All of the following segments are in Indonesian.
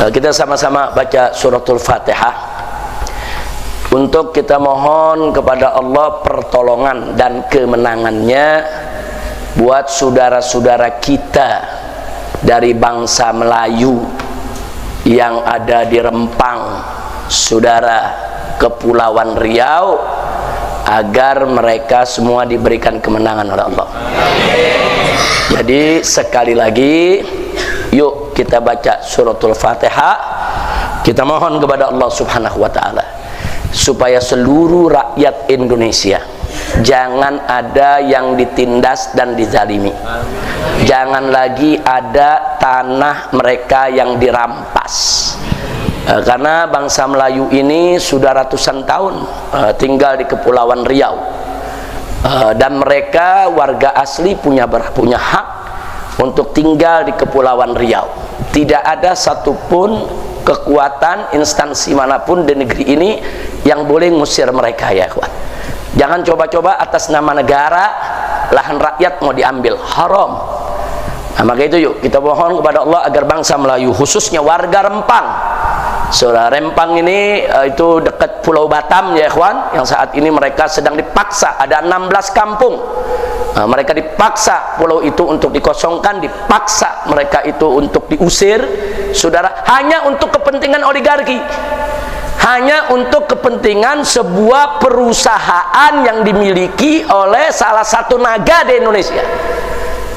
Kita sama-sama baca suratul Fatihah untuk kita mohon kepada Allah pertolongan dan kemenangannya buat saudara-saudara kita dari bangsa Melayu yang ada di Rempang, saudara Kepulauan Riau, agar mereka semua diberikan kemenangan oleh Allah. Jadi sekali lagi, yuk kita baca suratul Fatihah. Kita mohon kepada Allah Subhanahu wa ta'ala supaya seluruh rakyat Indonesia jangan ada yang ditindas dan dizalimi. Jangan lagi ada tanah mereka yang dirampas. Karena bangsa Melayu ini sudah ratusan tahun tinggal di Kepulauan Riau, dan mereka warga asli punya hak untuk tinggal di Kepulauan Riau. Tidak ada satupun kekuatan instansi manapun di negeri ini yang boleh ngusir mereka, ya kawan. Jangan coba-coba atas nama negara lahan rakyat mau diambil, haram. Nah, maka itu yuk kita mohon kepada Allah agar bangsa Melayu, khususnya warga Rempang. Saudara, Rempang ini itu dekat Pulau Batam, ya ikhwan, yang saat ini mereka sedang dipaksa, ada 16 kampung. Mereka dipaksa pulau itu untuk dikosongkan, dipaksa mereka itu untuk diusir, saudara, hanya untuk kepentingan oligarki, hanya untuk kepentingan sebuah perusahaan yang dimiliki oleh salah satu naga di Indonesia.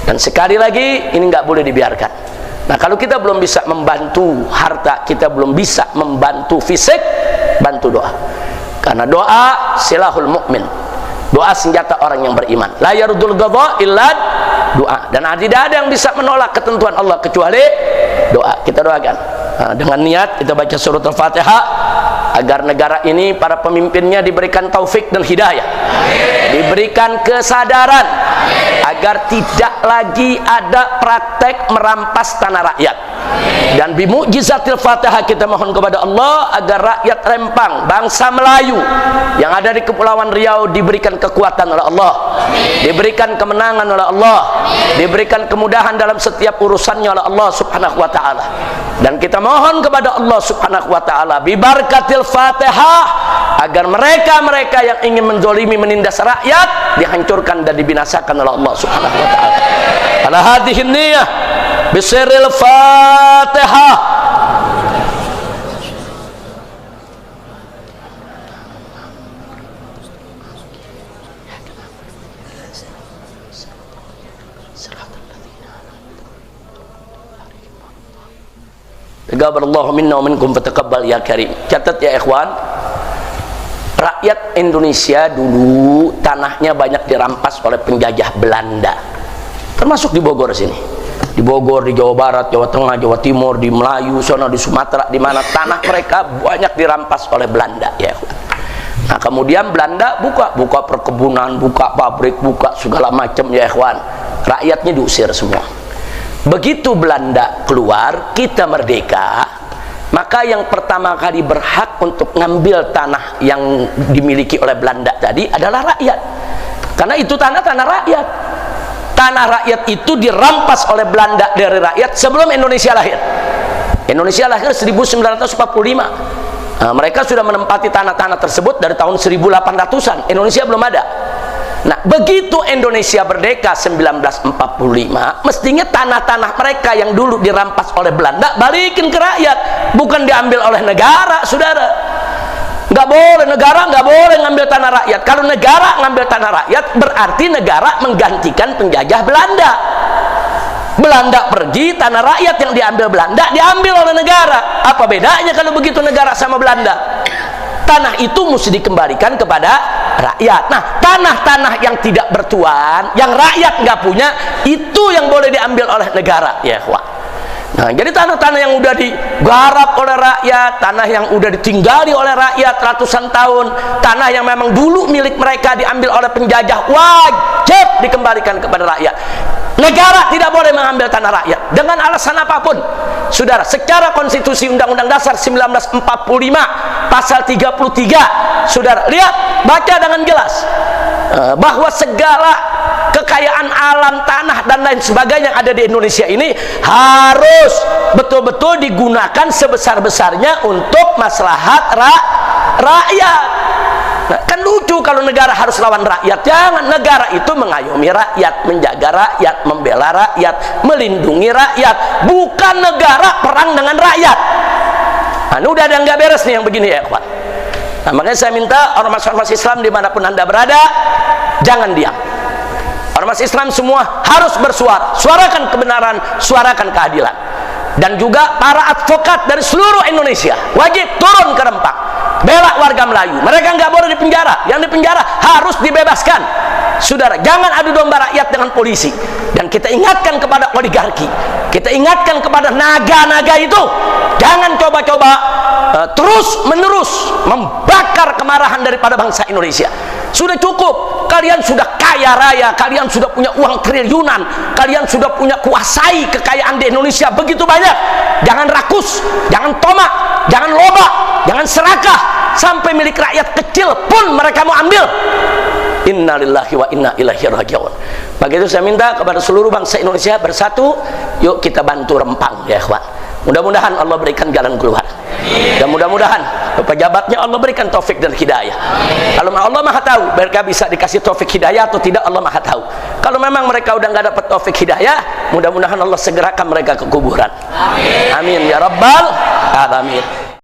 Dan sekali lagi, ini nggak boleh dibiarkan. Nah, kalau kita belum bisa membantu harta, kita belum bisa membantu fisik, bantu doa. Karena doa silahul mukmin. Doa senjata orang yang beriman. La yardul ghadha illa doa. Dan tidak ada yang bisa menolak ketentuan Allah kecuali doa. Kita doakan. Nah, dengan niat kita baca surat Al-Fatihah agar negara ini para pemimpinnya diberikan taufik dan hidayah. Diberikan kesadaran agar tidak lagi ada praktek merampas tanah rakyat. Dan bimu'jizatil Fatihah kita mohon kepada Allah agar rakyat Rempang, bangsa Melayu yang ada di Kepulauan Riau diberikan kekuatan oleh Allah, diberikan kemenangan oleh Allah, diberikan kemudahan dalam setiap urusannya oleh Allah Subhanahu wa ta'ala. Dan kita mohon kepada Allah Subhanahu wa ta'ala bibarakatil Fatihah agar mereka-mereka yang ingin menzalimi, menindas rakyat dihancurkan dan dibinasakan oleh Allah Subhanahu wa ta'ala. Ala hadhihi niyyah bisirril Fatihah. Taqabbalallahu minna wa minkum fataqabbal ya karim. Catat ya ikhwan, rakyat Indonesia dulu tanahnya banyak dirampas oleh penjajah Belanda, termasuk di Bogor sini, di Bogor, di Jawa Barat, Jawa Tengah, Jawa Timur, di Melayu, sana di Sumatera, di mana tanah mereka banyak dirampas oleh Belanda, ya. Nah, kemudian Belanda buka perkebunan, buka pabrik, buka segala macam, ya ikhwan. Rakyatnya diusir semua. Begitu Belanda keluar, kita merdeka, maka yang pertama kali berhak untuk ngambil tanah yang dimiliki oleh Belanda tadi adalah rakyat. Karena itu tanah rakyat. Tanah rakyat itu dirampas oleh Belanda dari rakyat sebelum Indonesia lahir. Indonesia lahir 1945. Nah, mereka sudah menempati tanah-tanah tersebut dari tahun 1800-an. Indonesia belum ada. Nah, begitu Indonesia merdeka 1945, mestinya tanah-tanah mereka yang dulu dirampas oleh Belanda balikin ke rakyat, bukan diambil oleh negara, saudara. Nggak boleh, negara nggak boleh ngambil tanah rakyat. Kalau negara ngambil tanah rakyat, berarti negara menggantikan penjajah Belanda. Belanda pergi, tanah rakyat yang diambil Belanda diambil oleh negara. Apa bedanya kalau begitu negara sama Belanda? Tanah itu mesti dikembalikan kepada rakyat. Nah, tanah-tanah yang tidak bertuan, yang rakyat nggak punya, itu yang boleh diambil oleh negara, ya ikhwan. Nah, jadi tanah-tanah yang udah digarap oleh rakyat, tanah yang udah ditinggali oleh rakyat ratusan tahun, tanah yang memang dulu milik mereka diambil oleh penjajah, wajib dikembalikan kepada rakyat. Negara tidak boleh mengambil tanah rakyat dengan alasan apapun. Saudara, secara konstitusi Undang-Undang Dasar 1945 pasal 33, saudara lihat, baca dengan jelas bahwa segala kekayaan alam, tanah dan lain sebagainya yang ada di Indonesia ini harus betul-betul digunakan sebesar-besarnya untuk maslahat rakyat. Nah, kan lucu kalau negara harus lawan rakyat. Jangan, negara itu mengayomi rakyat, menjaga rakyat, membela rakyat, melindungi rakyat, bukan negara perang dengan rakyat. Nah, ini udah ada nggak beres nih yang begini ya, kawan. Nah, makanya saya minta ormas-ormas Islam dimanapun Anda berada, jangan diam. Ormas Islam semua harus bersuara, suarakan kebenaran, suarakan keadilan. Dan juga para advokat dari seluruh Indonesia wajib turun ke Rempang, bela warga Melayu. Mereka nggak boleh dipenjara, yang dipenjara harus dibebaskan. Saudara, jangan adu domba rakyat dengan polisi. Dan kita ingatkan kepada oligarki, kita ingatkan kepada naga-naga itu, jangan coba-coba terus menerus membakar kemarahan daripada bangsa Indonesia. Sudah cukup, kalian sudah kaya raya, kalian sudah punya uang triliunan, kalian sudah punya kuasai kekayaan di Indonesia begitu banyak. Jangan rakus, jangan tomak, jangan loba, jangan serakah, sampai milik rakyat kecil pun mereka mau ambil. Innalillahi wa inna ilaihi raji'un. Begitu saya minta kepada seluruh bangsa Indonesia bersatu, yuk kita bantu Rempang ya ikhwan. Mudah-mudahan Allah berikan jalan keluar. Dan mudah-mudahan pejabatnya Allah berikan taufik dan hidayah. Kalau Allah Maha tahu mereka bisa dikasih taufik hidayah atau tidak, Allah Maha tahu. Kalau memang mereka udah nggak dapat taufik hidayah, mudah-mudahan Allah segerakan mereka ke kuburan. Amin ya rabbal alamin.